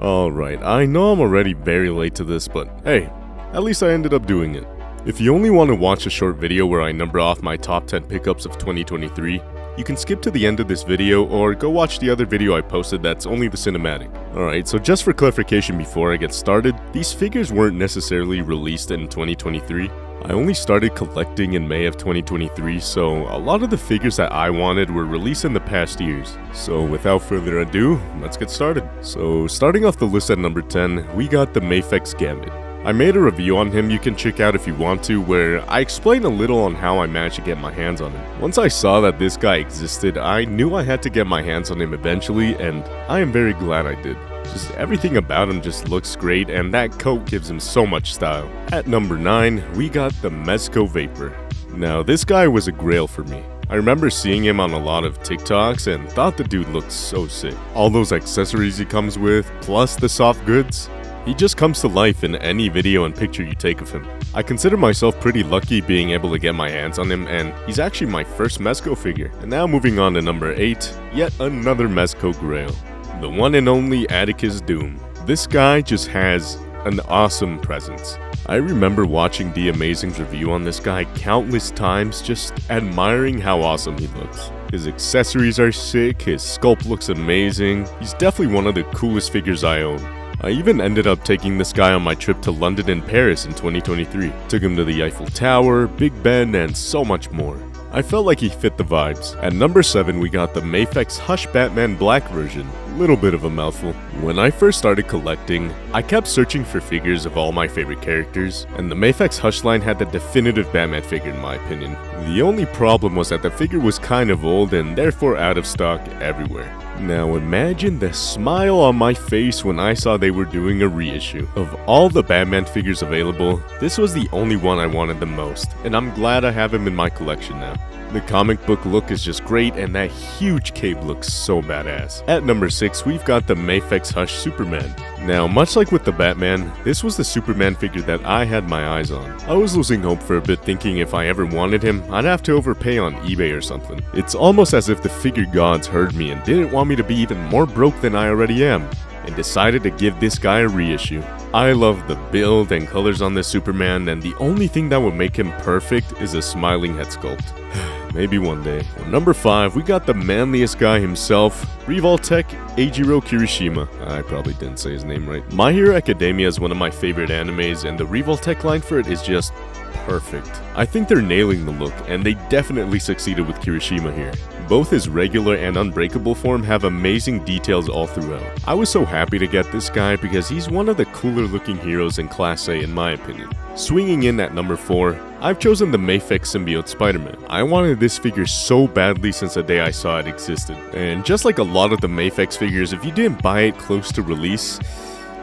Alright, I know I'm already very late to this, but hey, at least I ended up doing it. If you only want to watch a short video where I number off my top 10 pickups of 2023, you can skip to the end of this video or go watch the other video I posted that's only the cinematic. Alright, so just for clarification before I get started, these figures weren't necessarily released in 2023. I only started collecting in May of 2023, so a lot of the figures that I wanted were released in the past years. So without further ado, let's get started. So starting off the list at number 10, we got the Mafex Gambit. I made a review on him you can check out if you want to, where I explain a little on how I managed to get my hands on him. Once I saw that this guy existed, I knew I had to get my hands on him eventually, and I am very glad I did. Just everything about him just looks great, and that coat gives him so much style. At number 9, we got the Mezco Vapor. Now this guy was a grail for me. I remember seeing him on a lot of TikToks and thought the dude looked so sick. All those accessories he comes with, plus the soft goods. He just comes to life in any video and picture you take of him. I consider myself pretty lucky being able to get my hands on him, and he's actually my first Mezco figure. And now moving on to number 8, yet another Mezco grail. The one and only Atticus Doom. This guy just has an awesome presence. I remember watching The Amazing's review on this guy countless times, just admiring how awesome he looks. His accessories are sick, his sculpt looks amazing. He's definitely one of the coolest figures I own. I even ended up taking this guy on my trip to London and Paris in 2023. Took him to the Eiffel Tower, Big Ben, and so much more. I felt like he fit the vibes. At number 7, we got the Mafex Hush Batman Black version. Little bit of a mouthful. When I first started collecting, I kept searching for figures of all my favorite characters, and the Mafex Hush line had the definitive Batman figure in my opinion. The only problem was that the figure was kind of old and therefore out of stock everywhere. Now imagine the smile on my face when I saw they were doing a reissue. Of all the Batman figures available, this was the only one I wanted the most, and I'm glad I have him in my collection now. The comic book look is just great, and that huge cape looks so badass. At number 6, we've got the Mafex Hush Superman. Now, much like with the Batman, this was the Superman figure that I had my eyes on. I was losing hope for a bit, thinking if I ever wanted him, I'd have to overpay on eBay or something. It's almost as if the figure gods heard me and didn't want me to be even more broke than I already am, and decided to give this guy a reissue. I love the build and colors on this Superman, and the only thing that would make him perfect is a smiling head sculpt. Maybe one day. On number 5, we got the manliest guy himself, Revoltech Eijiro Kirishima. I probably didn't say his name right. My Hero Academia is one of my favorite animes, and the Revoltech line for it is just perfect. I think they're nailing the look, and they definitely succeeded with Kirishima here. Both his regular and unbreakable form have amazing details all throughout. I was so happy to get this guy because he's one of the cooler looking heroes in Class A in my opinion. Swinging in at number 4, I've chosen the Mafex Symbiote Spider-Man. I wanted this figure so badly since the day I saw it existed. And just like a lot of the Mafex figures, if you didn't buy it close to release,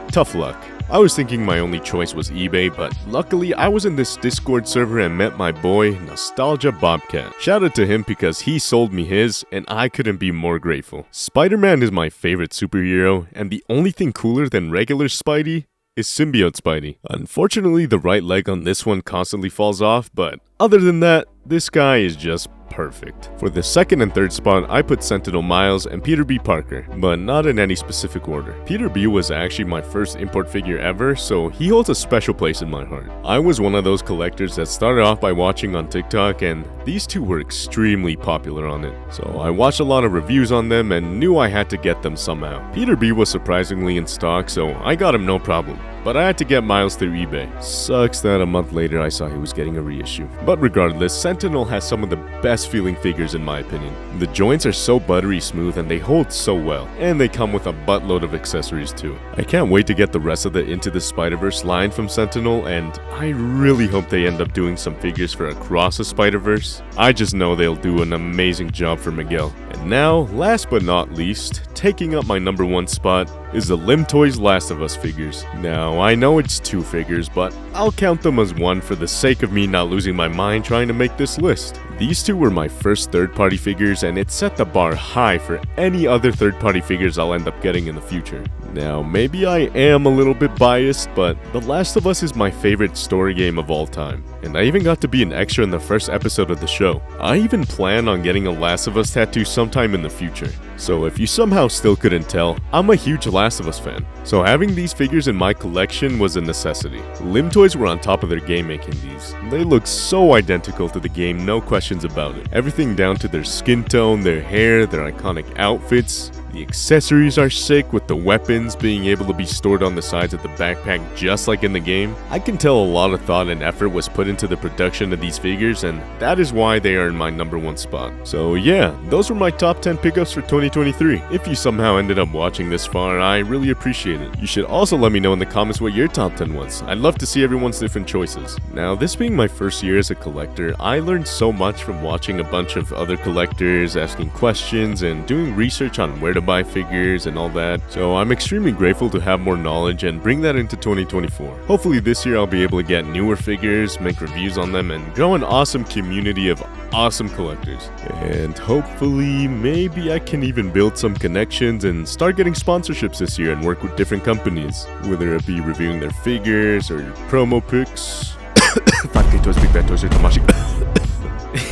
tough luck. I was thinking my only choice was eBay, but luckily I was in this Discord server and met my boy, Nostalgia Bobcat. Shout out to him because he sold me his, and I couldn't be more grateful. Spider-Man is my favorite superhero, and the only thing cooler than regular Spidey is Symbiote Spidey. Unfortunately, the right leg on this one constantly falls off, but other than that, this guy is just perfect. For the second and third spot, I put Sentinel Miles and Peter B. Parker, but not in any specific order. Peter B. was actually my first import figure ever, so he holds a special place in my heart. I was one of those collectors that started off by watching on TikTok, and these two were extremely popular on it. So I watched a lot of reviews on them and knew I had to get them somehow. Peter B. was surprisingly in stock, so I got him no problem. But I had to get Miles through eBay. Sucks that a month later I saw he was getting a reissue. But regardless, Sentinel has some of the best feeling figures in my opinion. The joints are so buttery smooth and they hold so well. And they come with a buttload of accessories too. I can't wait to get the rest of the Into the Spider-Verse line from Sentinel, and I really hope they end up doing some figures for Across the Spider-Verse. I just know they'll do an amazing job for Miguel. And now, last but not least, taking up my number 1 spot is the Lim Toys Last of Us figures. Now, I know it's 2 figures, but I'll count them as 1 for the sake of me not losing my mind trying to make this list. These 2 were my first third-party figures, and it set the bar high for any other third-party figures I'll end up getting in the future. Now, maybe I am a little bit biased, but The Last of Us is my favorite story game of all time, and I even got to be an extra in the first episode of the show. I even plan on getting a Last of Us tattoo sometime in the future. So if you somehow still couldn't tell, I'm a huge Last of Us fan. So having these figures in my collection was a necessity. Limb Toys were on top of their game making these. They look so identical to the game, no questions about it. Everything down to their skin tone, their hair, their iconic outfits. The accessories are sick, with the weapons being able to be stored on the sides of the backpack just like in the game. I can tell a lot of thought and effort was put into the production of these figures, and that is why they are in my #1 spot. So yeah, those were my top 10 pickups for 2023. If you somehow ended up watching this far, I really appreciate it. You should also let me know in the comments what your top 10 was. I'd love to see everyone's different choices. Now, this being my first year as a collector, I learned so much from watching a bunch of other collectors, asking questions, and doing research on where to buy figures and all that. So I'm extremely grateful to have more knowledge and bring that into 2024. Hopefully this year I'll be able to get newer figures, make reviews on them, and grow an awesome community of awesome collectors. And hopefully maybe I can even build some connections and start getting sponsorships this year and work with different companies, whether it be reviewing their figures or promo picks. 5K Toys, Big Bad Toys, or Tamashi.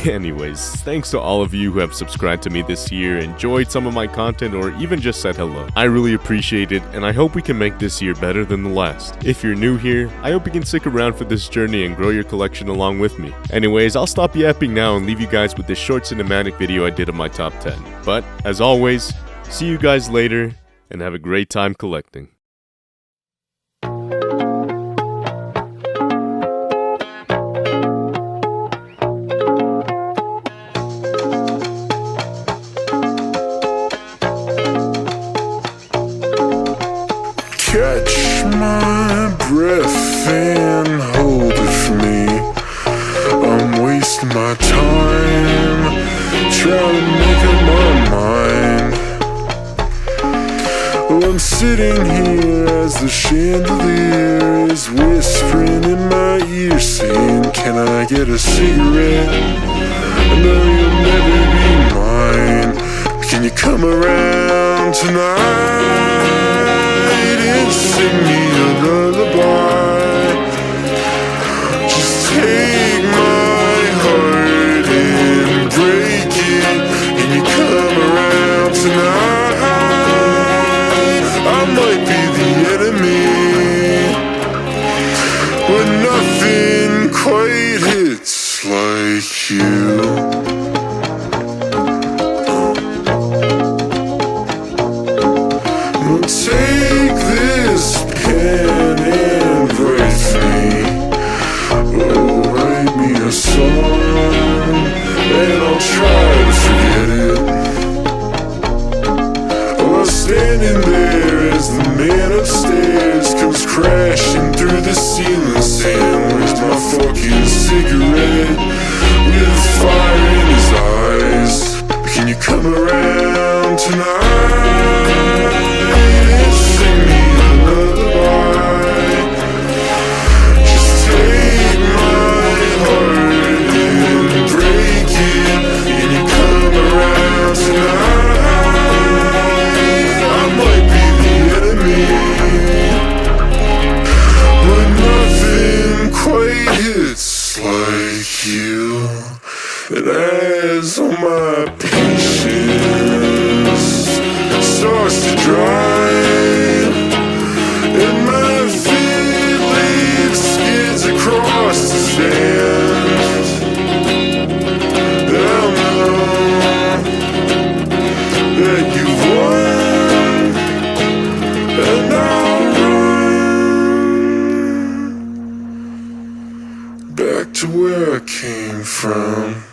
Anyways, thanks to all of you who have subscribed to me this year, enjoyed some of my content, or even just said hello. I really appreciate it, and I hope we can make this year better than the last. If you're new here, I hope you can stick around for this journey and grow your collection along with me. Anyways, I'll stop yapping now and leave you guys with this short cinematic video I did of my top 10. But, as always, see you guys later, and have a great time collecting. Catch my breath and hold it for me. I'm wasting my time trying to make up my mind. Well, I'm sitting here as the chandelier is whispering in my ear, saying, can I get a cigarette? I know you'll never be mine. Can you come around tonight and sing me a lullaby? Just take my heart and break it. Can you come around tonight? I might be the enemy, but nothing quite hits like you. Take this pen and write me, oh, write me a song, and I'll try to forget it. While standing there as the man upstairs comes crashing through the ceiling, saying, where's my fucking cigarette? With fire in his eyes. Can you come around tonight? Sing me a lullaby. Just take my heart and break it. Can you come around tonight? I might be the enemy, but nothing quite hits like you. And as all my patience starts to dry, and my feet leave skids across the sand, I'll know that you've won, and I'll run back to where I came from.